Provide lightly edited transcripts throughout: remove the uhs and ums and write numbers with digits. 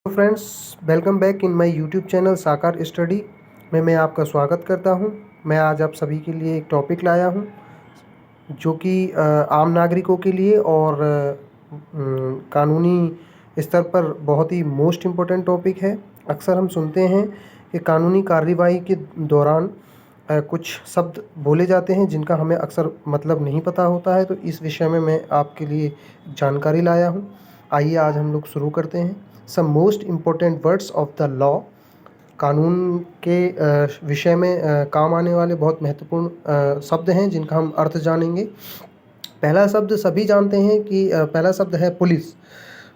Friends, welcome back in my YouTube channel साकार study में मैं आपका स्वागत करता हूं। मैं आज आप सभी के लिए एक टॉपिक लाया हूं जो कि आम नागरिकों के लिए और कानूनी स्तर पर बहुत ही मोस्ट इम्पोर्टेंट टॉपिक है। अक्सर हम सुनते हैं कि कानूनी कार्यवाही के दौरान कुछ शब्द बोले जाते हैं जिनका हमें अक्सर मतलब नहीं पता होता है, तो इस विषय में मैं आपके लिए जानकारी लाया हूं। आइए आज हम लोग शुरू करते हैं। Some most important words of the law. कानून के विषय में काम आने वाले बहुत महत्वपूर्ण शब्द हैं जिनका हम अर्थ जानेंगे। पहला शब्द सभी जानते हैं कि पहला शब्द है पुलिस।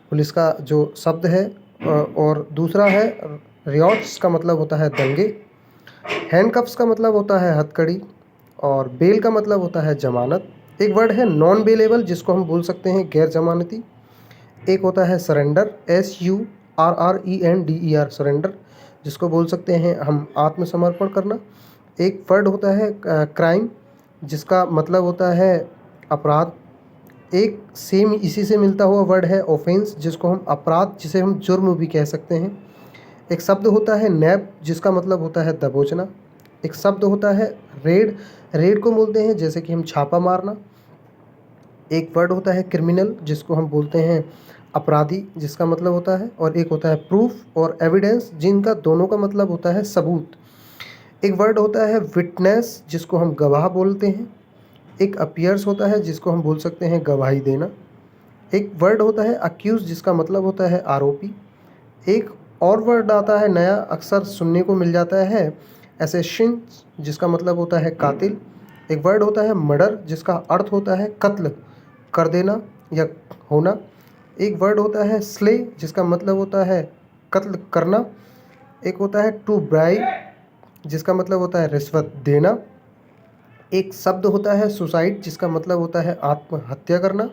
पुलिस का जो शब्द है और दूसरा है रियॉट्स का मतलब होता है दंगे। हैंडकफ्स का मतलब होता है हथकड़ी और बेल का मतलब होता है जमानत। एक वर्ड है नॉन बेलेबल जिसको हम बोल सकते हैं गैर जमानती। एक होता है सरेंडर, SURRENDER सरेंडर, जिसको बोल सकते हैं हम आत्मसमर्पण करना। एक वर्ड होता है क्राइम जिसका मतलब होता है अपराध। एक सेम इसी से मिलता हुआ वर्ड है ऑफेंस जिसको हम अपराध, जिसे हम जुर्म भी कह सकते हैं। एक शब्द होता है नैप जिसका मतलब होता है दबोचना। एक शब्द होता है रेड, रेड को बोलते हैं जैसे कि हम छापा मारना। एक वर्ड होता है क्रिमिनल जिसको हम बोलते हैं अपराधी, जिसका मतलब होता है, और एक होता है प्रूफ और एविडेंस जिनका दोनों का मतलब होता है सबूत। एक वर्ड होता है विटनेस जिसको हम गवाह बोलते हैं। एक अपीयर्स होता है जिसको हम बोल सकते हैं गवाही देना। एक वर्ड होता है अक्यूज जिसका मतलब होता है आरोपी। एक और वर्ड आता है नया, अक्सर सुनने को मिल जाता है, असैसिन जिसका मतलब होता है कातिल। एक वर्ड होता है मर्डर जिसका अर्थ होता है कत्ल कर देना या होना। एक वर्ड होता है स्ले जिसका मतलब होता है कत्ल करना। एक होता है टू ब्राइब जिसका मतलब होता है रिश्वत देना। एक शब्द होता है सुसाइड जिसका मतलब होता है आत्महत्या करना।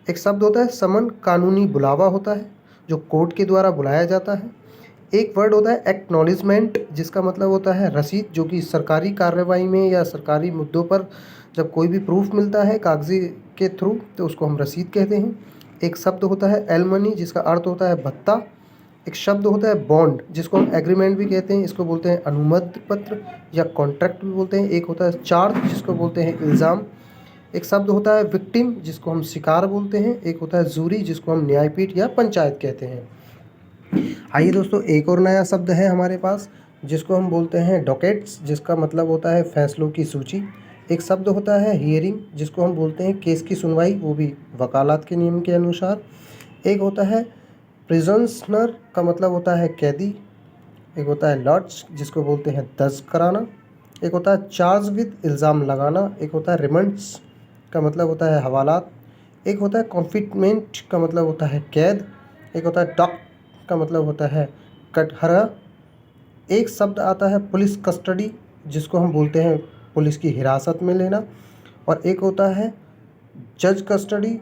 एक शब्द होता है समन, कानूनी बुलावा होता है जो कोर्ट के द्वारा बुलाया जाता है। एक वर्ड होता है एक्नॉलेजमेंट जिसका मतलब होता है रसीद, जो कि सरकारी कार्रवाई में या सरकारी मुद्दों पर जब कोई भी प्रूफ मिलता है कागजी के थ्रू तो उसको हम रसीद कहते हैं। एक शब्द होता है एलमनी जिसका अर्थ होता है भत्ता। एक शब्द होता है बॉन्ड जिसको हम एग्रीमेंट भी कहते हैं, इसको बोलते हैं अनुमति पत्र या कॉन्ट्रैक्ट भी बोलते हैं। एक होता है चार्ज जिसको बोलते हैं इल्ज़ाम। एक शब्द होता है विक्टिम जिसको हम शिकार बोलते हैं। एक होता है जूरी जिसको हम न्यायपीठ या पंचायत कहते हैं। आइए दोस्तों, एक और नया शब्द है हमारे पास जिसको हम बोलते हैं डॉकेट्स जिसका मतलब होता है फैसलों की सूची। एक शब्द होता है हियरिंग जिसको हम बोलते हैं केस की सुनवाई, वो भी वकालत के नियम के अनुसार। एक होता है प्रिजनर का मतलब होता है कैदी। एक होता है लॉड्ज जिसको बोलते हैं दर्ज कराना। एक होता है चार्ज विद इल्ज़ाम लगाना। एक होता है रिमांड्स का मतलब होता है हवालात। एक होता है कॉन्फिनमेंट का मतलब होता है कैद। एक होता है डॉक का मतलब होता है कटहरा। एक शब्द आता है पुलिस कस्टडी जिसको हम बोलते हैं पुलिस की हिरासत में लेना। और एक होता है जज कस्टडी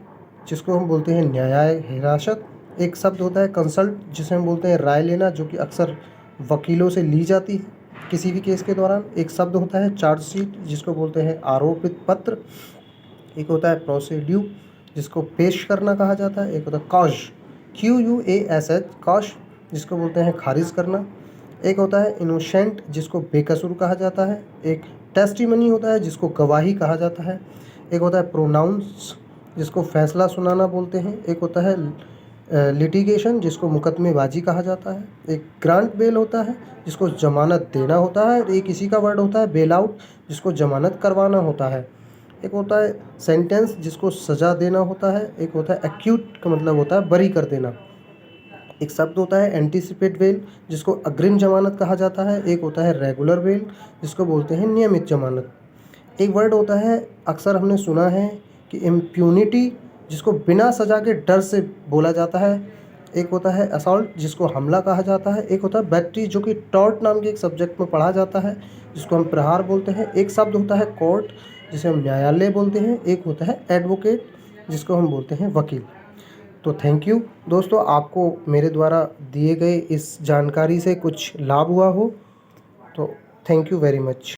जिसको हम बोलते हैं न्याय हिरासत। एक शब्द होता है कंसल्ट जिसे हम बोलते हैं राय लेना, जो कि अक्सर वकीलों से ली जाती है किसी भी केस के दौरान। एक शब्द होता है चार्जशीट जिसको बोलते हैं आरोपित पत्र। एक होता है प्रोसीड्यूर जिसको पेश करना कहा जाता है। एक होता है कॉज, QUASH कॉश जिसको बोलते हैं खारिज करना। एक होता है इनोसेंट जिसको बेकसूर कहा जाता है। एक टेस्टिमनी होता है जिसको गवाही कहा जाता है। एक होता है प्रोनाउंस जिसको फैसला सुनाना बोलते हैं। एक होता है लिटिगेशन जिसको मुकदमेबाजी कहा जाता है। एक ग्रांट बेल होता है जिसको जमानत देना होता है। एक इसी का वर्ड होता है बेल आउट जिसको जमानत करवाना होता है। एक होता है सेंटेंस जिसको सज़ा देना होता है। एक होता है एक्यूट का मतलब होता है बरी कर देना। एक शब्द होता है एंटीसिपेट बेल जिसको अग्रिम जमानत कहा जाता है। एक होता है रेगुलर बेल जिसको बोलते हैं नियमित जमानत। एक वर्ड होता है अक्सर हमने सुना है कि इम्प्यूनिटी जिसको बिना सज़ा के डर से बोला जाता है। एक होता है असॉल्ट जिसको हमला कहा जाता है। एक होता है बैटरी जो कि टॉर्ट नाम के एक सब्जेक्ट में पढ़ा जाता है जिसको हम प्रहार बोलते हैं। एक शब्द होता है कोर्ट जिसे हम न्यायालय बोलते हैं। एक होता है एडवोकेट जिसको हम बोलते हैं वकील। तो थैंक यू दोस्तों, आपको मेरे द्वारा दिए गए इस जानकारी से कुछ लाभ हुआ हो तो थैंक यू वेरी मच।